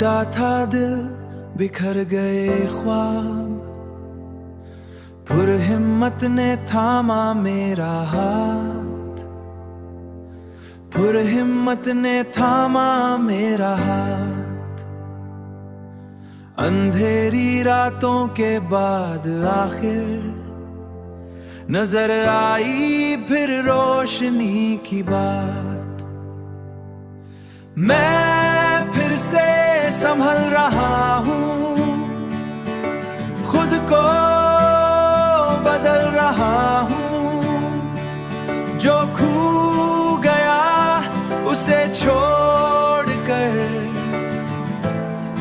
टूटा था दिल, बिखर गए ख्वाब, पुरहिम्मत ने थामा मेरा हाथ, पुरहिम्मत ने थामा मेरा हाथ। अंधेरी रातों के बाद आखिर नजर आई फिर रोशनी की बात। मैं फिर से संभल रहा हूँ, खुद को बदल रहा हूँ। जो खो गया उसे छोड़कर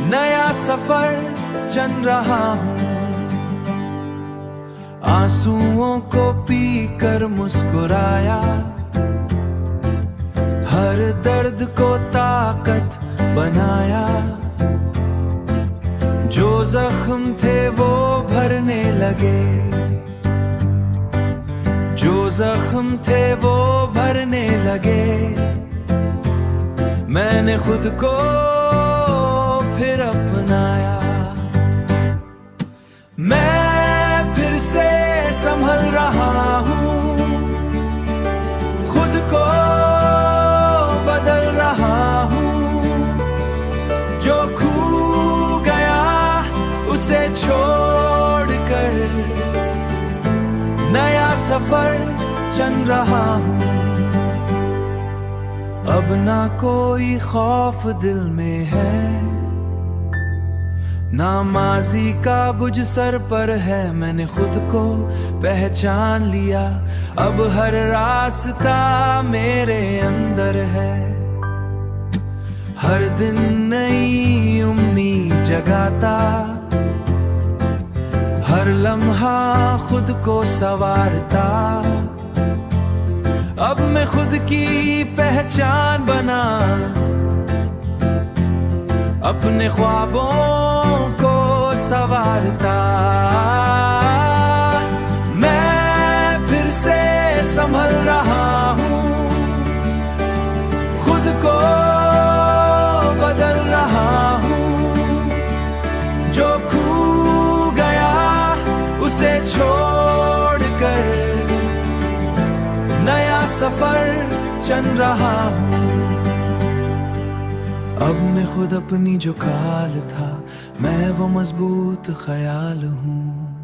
नया सफर चल रहा हूँ। आंसुओं को पीकर मुस्कुराया, हर दर्द को ताकत बनाया। जो जख्म थे वो भरने लगे, जो जख्म थे वो भरने लगे। मैंने खुद को फिर अपनाया। मैं फिर से संभल रहा हूँ, खुद को बदल रहा हूँ। जो खो गया उसे छोड़कर नया सफर चल रहा हूँ। अब ना कोई खौफ दिल में है, ना माजी का बुझ सर पर है। मैंने खुद को पहचान लिया, अब हर रास्ता मेरे अंदर है। हर दिन नई उम्मीद जगाता, हर लम्हा खुद को संवारता। अब मैं खुद की पहचान बना, अपने ख्वाबों को संवारता। मैं फिर से संभल रहा हूँ, खुद को बदल रहा हूँ। जो खो गया उसे छोड़कर नया सफर चल रहा हूँ। अब मैं खुद अपनी जो काल था, मैं वो मजबूत ख्याल हूँ।